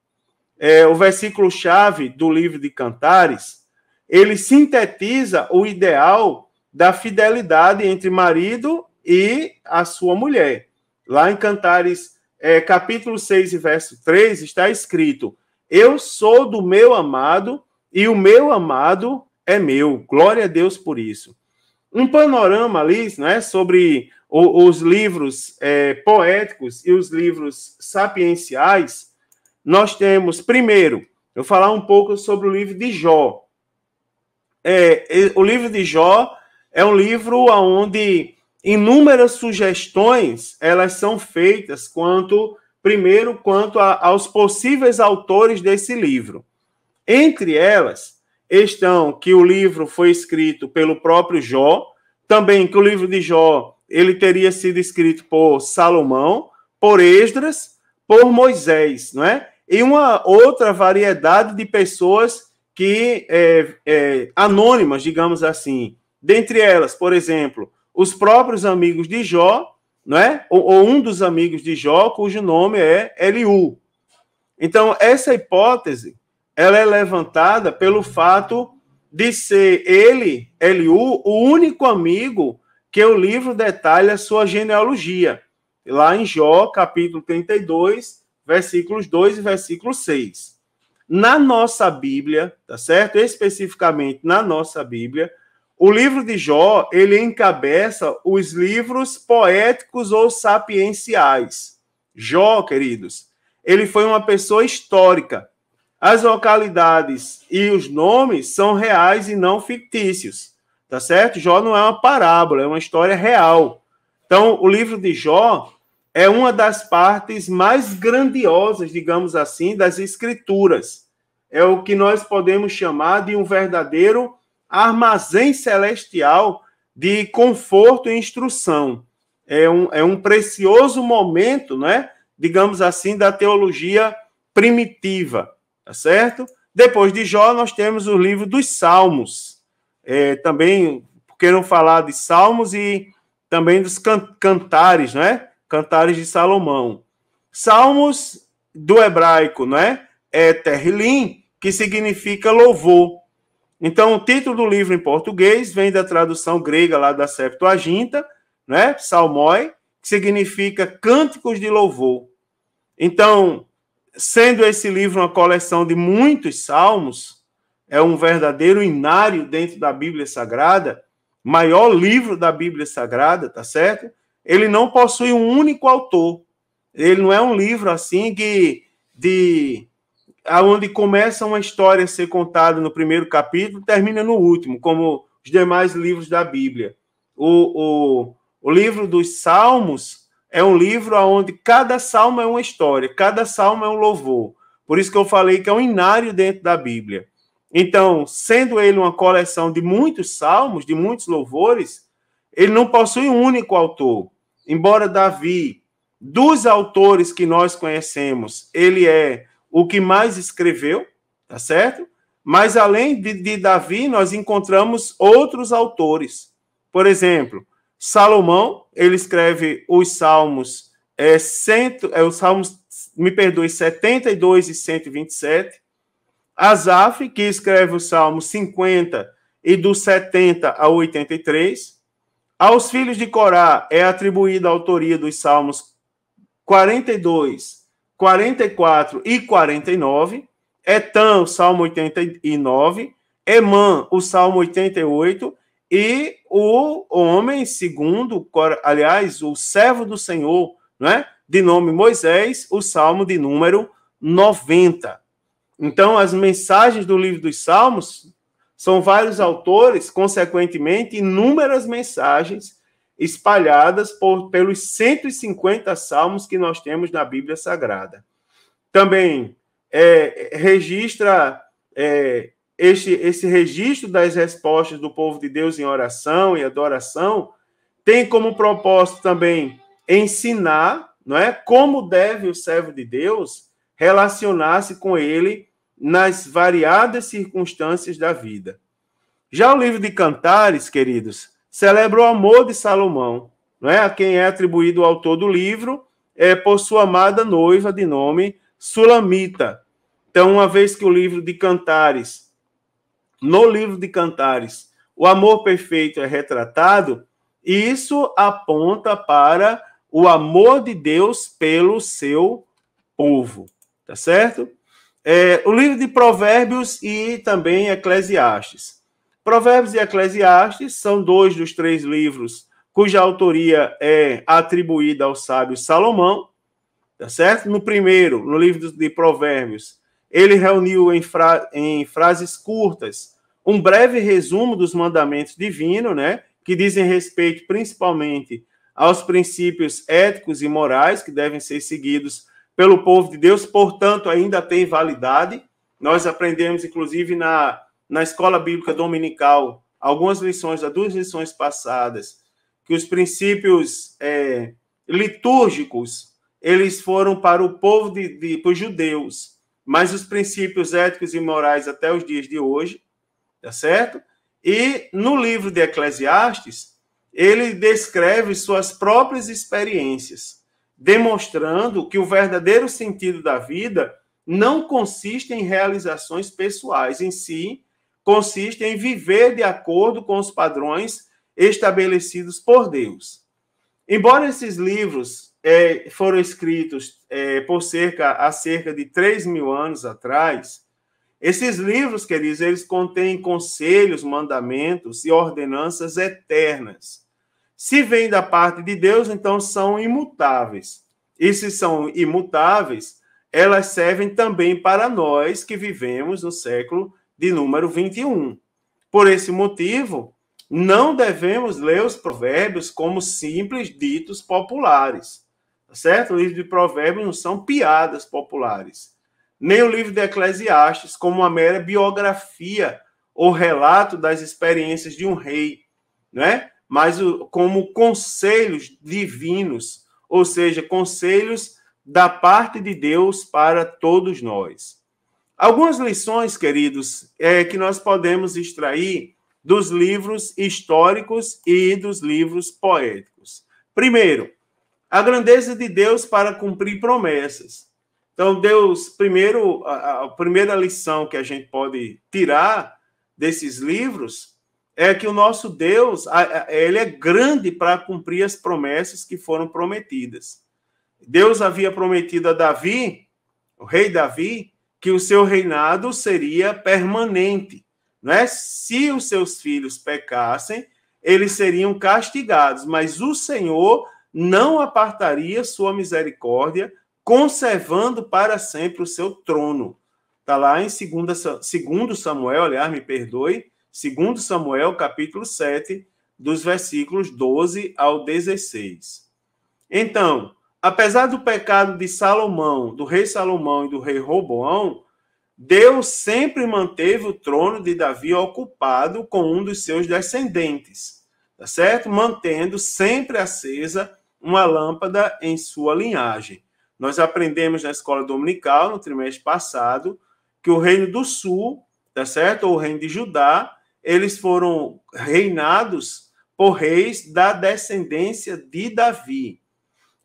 O versículo-chave do livro de Cantares, ele sintetiza o ideal da fidelidade entre marido e a sua mulher. Lá em Cantares, capítulo 6 e verso 3, está escrito: eu sou do meu amado e o meu amado é meu. Glória a Deus por isso. Um panorama ali, né, sobre os livros poéticos e os livros sapienciais. Nós temos, primeiro, eu vou falar um pouco sobre o livro de Jó. O livro de Jó é um livro onde inúmeras sugestões elas são feitas quanto aos possíveis autores desse livro. Entre elas estão que o livro foi escrito pelo próprio Jó, também que o livro de Jó ele teria sido escrito por Salomão, por Esdras, por Moisés, não é? E uma outra variedade de pessoas que anônimas, digamos assim. Dentre elas, por exemplo, os próprios amigos de Jó, não é? Ou um dos amigos de Jó, cujo nome é Eliú. Então, essa hipótese ela é levantada pelo fato de ser ele, Eliú, o único amigo que o livro detalha sua genealogia. Lá em Jó, capítulo 32, versículos 2 e versículo 6. Na nossa Bíblia, tá certo? Especificamente na nossa Bíblia, o livro de Jó, ele encabeça os livros poéticos ou sapienciais. Jó, queridos, ele foi uma pessoa histórica. As localidades e os nomes são reais e não fictícios, tá certo? Jó não é uma parábola, é uma história real. Então, o livro de Jó é uma das partes mais grandiosas, digamos assim, das Escrituras. É o que nós podemos chamar de um verdadeiro armazém celestial de conforto e instrução. É um precioso momento, né? Digamos assim, da teologia primitiva, tá certo? Depois de Jó, nós temos o livro dos Salmos. Também, por que não falar de Salmos e também dos cantares, né? Cantares de Salomão. Salmos do hebraico, né? É Terrilim, que significa louvor. Então, o título do livro em português vem da tradução grega lá da Septuaginta, né? Psalmoi, que significa cânticos de louvor. Então, sendo esse livro uma coleção de muitos salmos, é um verdadeiro inário dentro da Bíblia Sagrada, maior livro da Bíblia Sagrada, tá certo? Ele não possui um único autor. Ele não é um livro assim onde começa uma história a ser contada no primeiro capítulo e termina no último, como os demais livros da Bíblia. O livro dos Salmos é um livro onde cada salmo é uma história, cada salmo é um louvor. Por isso que eu falei que é um inário dentro da Bíblia. Então, sendo ele uma coleção de muitos salmos, de muitos louvores, ele não possui um único autor. Embora Davi, dos autores que nós conhecemos, ele é o que mais escreveu, tá certo? Mas, além de Davi, nós encontramos outros autores. Por exemplo, Salomão, ele escreve os Salmos, os Salmos, 72 e 127. Asaf, que escreve os Salmos 50 e do 70 ao 83. Aos filhos de Corá é atribuída a autoria dos Salmos 42, 44 e 49. Etan, o Salmo 89. Emã, o Salmo 88. E o homem segundo, aliás, o servo do Senhor, né, de nome Moisés, o Salmo de número 90. Então, as mensagens do livro dos Salmos são vários autores, consequentemente, inúmeras mensagens espalhadas pelos 150 salmos que nós temos na Bíblia Sagrada. Também registra esse registro das respostas do povo de Deus em oração e adoração, tem como propósito também ensinar, não é, como deve o servo de Deus relacionar-se com ele nas variadas circunstâncias da vida. Já o livro de Cantares, queridos, celebra o amor de Salomão, não é? A quem é atribuído o autor do livro, por sua amada noiva de nome Sulamita. Então, uma vez que no livro de Cantares, o amor perfeito é retratado, isso aponta para o amor de Deus pelo seu povo, tá certo? O livro de Provérbios e também Eclesiastes. Provérbios e Eclesiastes são 2 dos 3 livros cuja autoria é atribuída ao sábio Salomão, tá certo? No primeiro, no livro de Provérbios, ele reuniu em frases curtas um breve resumo dos mandamentos divinos, né, que dizem respeito principalmente aos princípios éticos e morais que devem ser seguidos pelo povo de Deus, portanto, ainda tem validade. Nós aprendemos, inclusive, na escola bíblica dominical, algumas lições, das 2 lições passadas, que os princípios litúrgicos, eles foram para o povo, para os judeus, mas os princípios éticos e morais até os dias de hoje, tá certo? E no livro de Eclesiastes, ele descreve suas próprias experiências, demonstrando que o verdadeiro sentido da vida não consiste em realizações pessoais em si, consiste em viver de acordo com os padrões estabelecidos por Deus. Embora esses livros foram escritos há cerca de 3.000 anos atrás, esses livros, queridos, eles contêm conselhos, mandamentos e ordenanças eternas. Se vêm da parte de Deus, então são imutáveis. E se são imutáveis, elas servem também para nós que vivemos no século de número 21. Por esse motivo, não devemos ler os provérbios como simples ditos populares, certo? O livro de provérbios não são piadas populares, nem o livro de Eclesiastes como uma mera biografia ou relato das experiências de um rei, né? Mas como conselhos divinos, ou seja, conselhos da parte de Deus para todos nós. Algumas lições, queridos, que nós podemos extrair dos livros históricos e dos livros poéticos. Primeiro, a grandeza de Deus para cumprir promessas. Então, Deus, primeiro, a primeira lição que a gente pode tirar desses livros é que o nosso Deus, ele é grande para cumprir as promessas que foram prometidas. Deus havia prometido a Davi, o rei Davi, que o seu reinado seria permanente. Não é? Se os seus filhos pecassem, eles seriam castigados, mas o Senhor não apartaria sua misericórdia, conservando para sempre o seu trono. Está lá em 2 Samuel, aliás, me perdoe, 2 Samuel, capítulo 7, dos versículos 12 ao 16. Então, apesar do pecado de Salomão, do rei Salomão e do rei Roboão, Deus sempre manteve o trono de Davi ocupado com um dos seus descendentes, tá certo? Mantendo sempre acesa uma lâmpada em sua linhagem. Nós aprendemos na escola dominical, no trimestre passado, que o reino do sul, tá certo? Ou o reino de Judá, eles foram reinados por reis da descendência de Davi.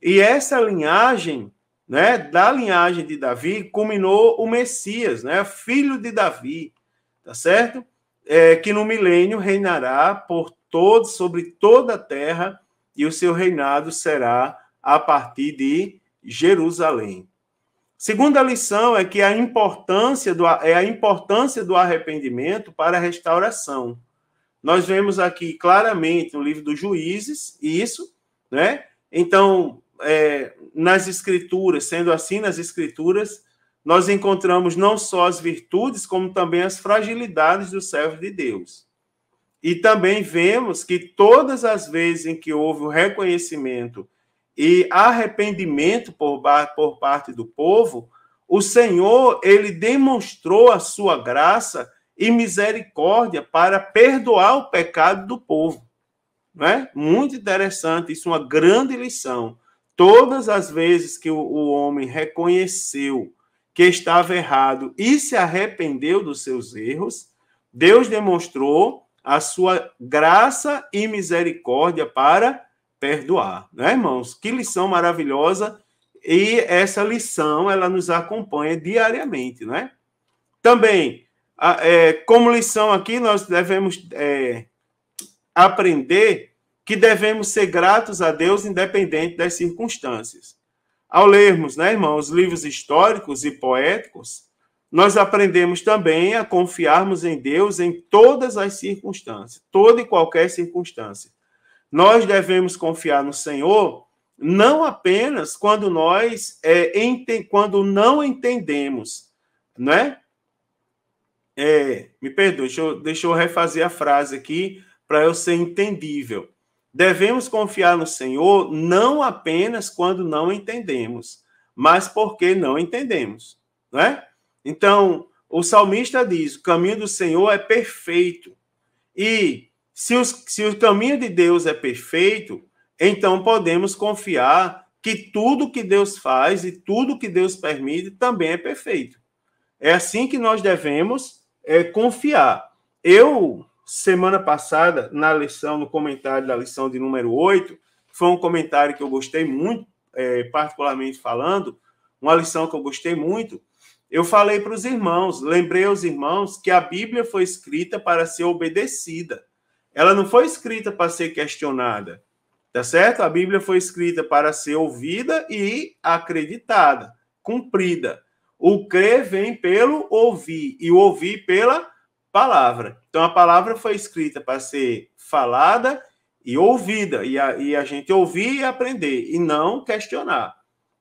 E essa linhagem, né, da linhagem de Davi, culminou o Messias, né, filho de Davi, tá certo? Que no milênio reinará sobre toda a terra, e o seu reinado será a partir de Jerusalém. Segunda lição é que a importância do arrependimento para a restauração. Nós vemos aqui claramente no livro dos Juízes isso, né? Então, nas Escrituras, sendo assim, nas Escrituras, nós encontramos não só as virtudes, como também as fragilidades do servo de Deus. E também vemos que todas as vezes em que houve o reconhecimento e arrependimento por parte do povo, o Senhor, ele demonstrou a sua graça e misericórdia para perdoar o pecado do povo. Não é? Muito interessante, isso é uma grande lição. Todas as vezes que o homem reconheceu que estava errado e se arrependeu dos seus erros, Deus demonstrou a sua graça e misericórdia para perdoar. Né, irmãos? Que lição maravilhosa! E essa lição, ela nos acompanha diariamente, né? Também, como lição aqui, nós devemos aprender que devemos ser gratos a Deus independente das circunstâncias. Ao lermos, né, irmãos, livros históricos e poéticos, nós aprendemos também a confiarmos em Deus em todas as circunstâncias, toda e qualquer circunstância. Nós devemos confiar no Senhor não apenas quando quando não entendemos, né? Me perdoe, deixa eu refazer a frase aqui para eu ser entendível. Devemos confiar no Senhor não apenas quando não entendemos, mas porque não entendemos, não é? Então, o salmista diz: o caminho do Senhor é perfeito. E se o caminho de Deus é perfeito, então podemos confiar que tudo que Deus faz e tudo que Deus permite também é perfeito. É assim que nós devemos confiar. Eu, semana passada, na lição, no comentário da lição de número 8, foi um comentário que eu gostei muito, particularmente falando, uma lição que eu gostei muito. Eu falei para os irmãos, lembrei aos irmãos que a Bíblia foi escrita para ser obedecida. Ela não foi escrita para ser questionada, tá certo? A Bíblia foi escrita para ser ouvida e acreditada, cumprida. O crer vem pelo ouvir, e o ouvir pela palavra. Então, a palavra foi escrita para ser falada e ouvida, e a gente ouvir e aprender, e não questionar.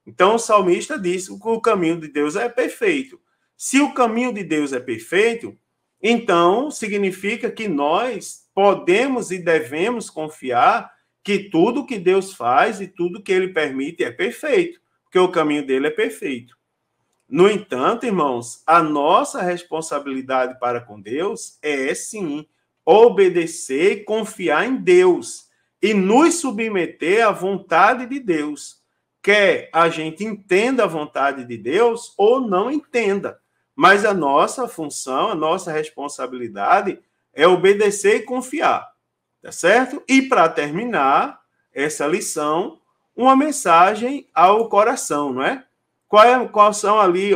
Então, o salmista disse que o caminho de Deus é perfeito. Se o caminho de Deus é perfeito, então significa que nós podemos e devemos confiar que tudo que Deus faz e tudo que ele permite é perfeito, porque o caminho dele é perfeito. No entanto, irmãos, a nossa responsabilidade para com Deus é, sim, obedecer e confiar em Deus e nos submeter à vontade de Deus. Quer a gente entenda a vontade de Deus ou não entenda, mas a nossa função, a nossa responsabilidade é obedecer e confiar, tá certo? E para terminar essa lição, uma mensagem ao coração, não é? Quais são ali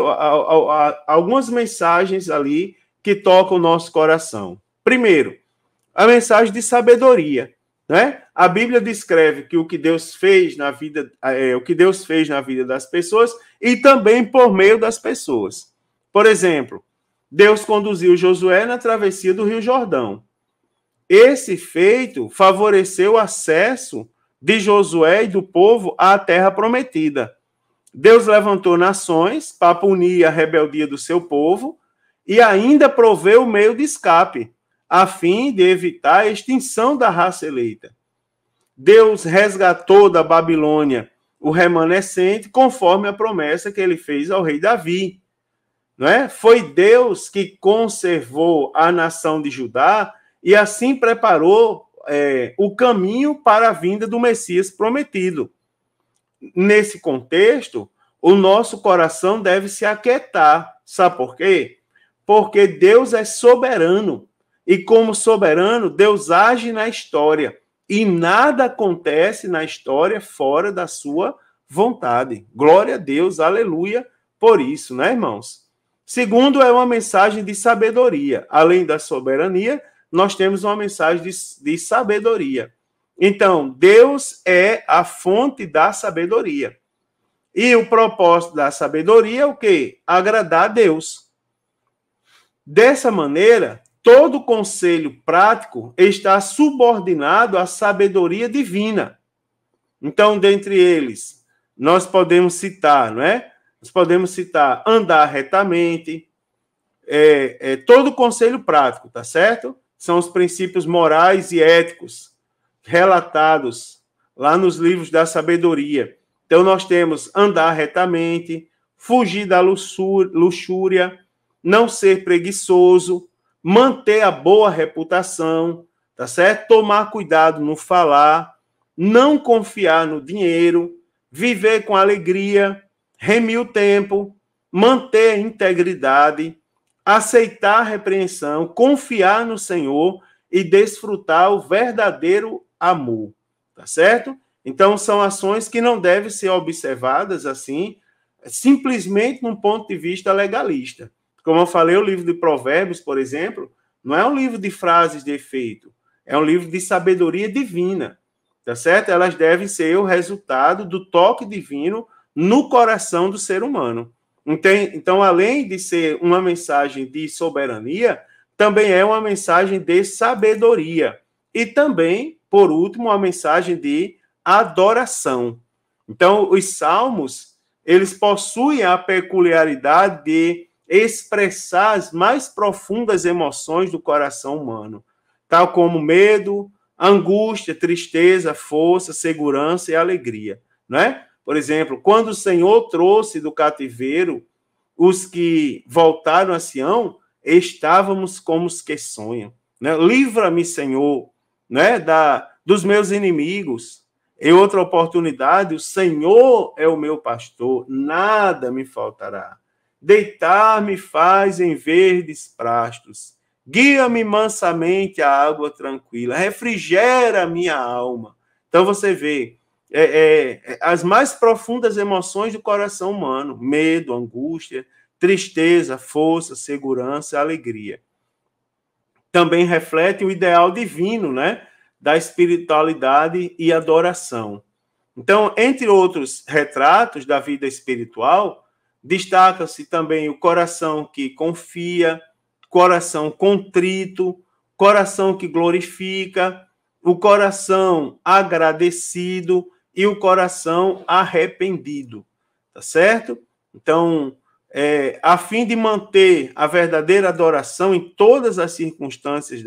algumas mensagens ali que tocam o nosso coração? Primeiro, a mensagem de sabedoria, né? A Bíblia descreve que o que Deus fez na vida, o que Deus fez na vida das pessoas e também por meio das pessoas. Por exemplo, Deus conduziu Josué na travessia do Rio Jordão. Esse feito favoreceu o acesso de Josué e do povo à terra prometida. Deus levantou nações para punir a rebeldia do seu povo e ainda proveu o meio de escape, a fim de evitar a extinção da raça eleita. Deus resgatou da Babilônia o remanescente conforme a promessa que ele fez ao rei Davi. Não é? Foi Deus que conservou a nação de Judá e assim preparou o caminho para a vinda do Messias prometido. Nesse contexto, o nosso coração deve se aquietar. Sabe por quê? Porque Deus é soberano. E como soberano, Deus age na história. E nada acontece na história fora da sua vontade. Glória a Deus, aleluia, por isso, né, irmãos? Segundo, é uma mensagem de sabedoria. Além da soberania, nós temos uma mensagem de sabedoria. Então, Deus é a fonte da sabedoria. E o propósito da sabedoria é o quê? Agradar a Deus. Dessa maneira, todo conselho prático está subordinado à sabedoria divina. Então, dentre eles, nós podemos citar, não é? Nós podemos citar andar retamente, todo conselho prático, tá certo? São os princípios morais e éticos relatados lá nos livros da sabedoria. Então, nós temos andar retamente, fugir da luxúria, não ser preguiçoso, manter a boa reputação, tá certo? Tomar cuidado no falar, não confiar no dinheiro, viver com alegria, remir o tempo, manter a integridade, aceitar a repreensão, confiar no Senhor e desfrutar o verdadeiro amor, tá certo? Então, são ações que não devem ser observadas assim, simplesmente num ponto de vista legalista. Como eu falei, o livro de Provérbios, por exemplo, não é um livro de frases de efeito, é um livro de sabedoria divina, tá certo? Elas devem ser o resultado do toque divino no coração do ser humano. Então, além de ser uma mensagem de soberania, também é uma mensagem de sabedoria. E também, por último, uma mensagem de adoração. Então, os salmos, eles possuem a peculiaridade de expressar as mais profundas emoções do coração humano, tal como medo, angústia, tristeza, força, segurança e alegria, não é? Por exemplo, quando o Senhor trouxe do cativeiro os que voltaram a Sião, estávamos como os que sonham. né? Livra-me, Senhor, né? Dos meus inimigos. Em outra oportunidade, o Senhor é o meu pastor, nada me faltará. Deitar-me faz em verdes pastos, guia-me mansamente à água tranquila, refrigera a minha alma. Então você vê as mais profundas emoções do coração humano: medo, angústia, tristeza, força, segurança, alegria. Também reflete o ideal divino, né, da espiritualidade e adoração. Então, entre outros retratos da vida espiritual, destaca-se também o coração que confia, coração contrito, coração que glorifica, o coração agradecido e o coração arrependido, tá certo? Então, a fim de manter a verdadeira adoração em todas as circunstâncias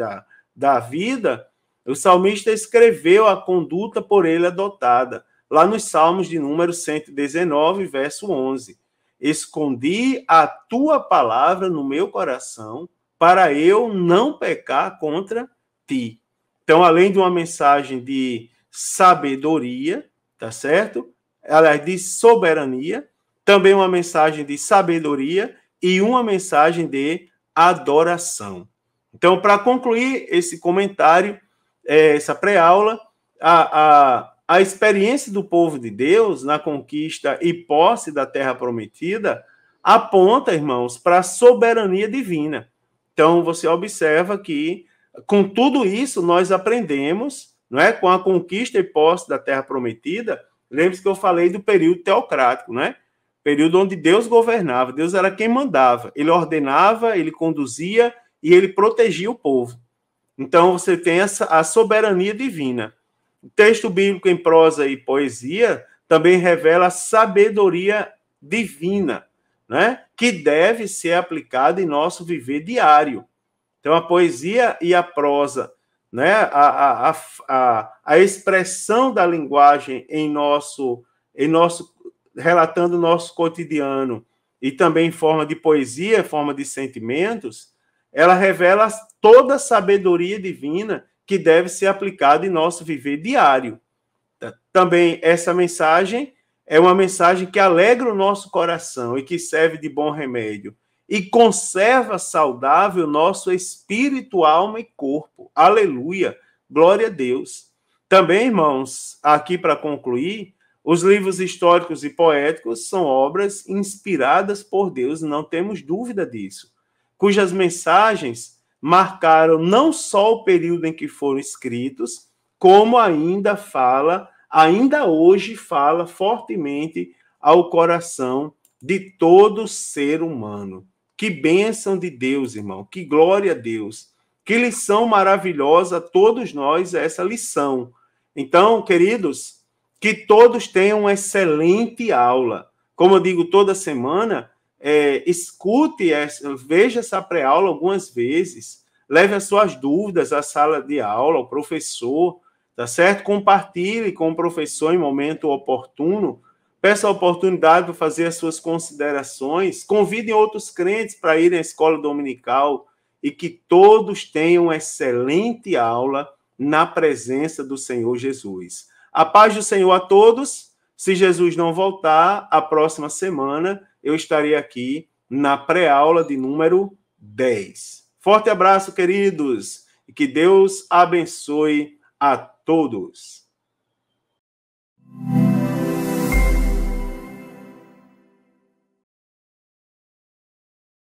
da vida, o salmista escreveu a conduta por ele adotada, lá nos Salmos de número 119, verso 11. Escondi a tua palavra no meu coração, para eu não pecar contra ti. Então, além de uma mensagem de sabedoria, tá certo? Aliás, de soberania, também uma mensagem de sabedoria e uma mensagem de adoração. Então, para concluir esse comentário, essa pré-aula, a experiência do povo de Deus na conquista e posse da terra prometida aponta, irmãos, para a soberania divina. Então, você observa que, com tudo isso, nós aprendemos, não é? Com a conquista e posse da terra prometida, lembre-se que eu falei do período teocrático, né? Período onde Deus governava, Deus era quem mandava, ele ordenava, ele conduzia e ele protegia o povo. Então, você tem a soberania divina. O texto bíblico em prosa e poesia também revela a sabedoria divina, né? Que deve ser aplicada em nosso viver diário. Então, a poesia e a prosa, né? A expressão da linguagem em nosso relatando o nosso cotidiano, e também em forma de poesia, em forma de sentimentos, ela revela toda a sabedoria divina que deve ser aplicada em nosso viver diário. Também essa mensagem é uma mensagem que alegra o nosso coração e que serve de bom remédio e conserva saudável nosso espírito, alma e corpo. Aleluia! Glória a Deus! Também, irmãos, aqui para concluir, os livros históricos e poéticos são obras inspiradas por Deus, não temos dúvida disso, cujas mensagens marcaram não só o período em que foram escritos, como ainda hoje fala fortemente ao coração de todo ser humano. Que bênção de Deus, irmão, que glória a Deus, que lição maravilhosa a todos nós essa lição. Então, queridos, que todos tenham uma excelente aula. Como eu digo toda semana, escute, veja essa pré-aula algumas vezes, leve as suas dúvidas à sala de aula, ao professor, tá certo? Compartilhe com o professor em momento oportuno, peça a oportunidade de fazer as suas considerações, convidem outros crentes para irem à escola dominical e que todos tenham uma excelente aula na presença do Senhor Jesus. A paz do Senhor a todos. Se Jesus não voltar, a próxima semana eu estarei aqui na pré-aula de número 10. Forte abraço, queridos, e que Deus abençoe a todos.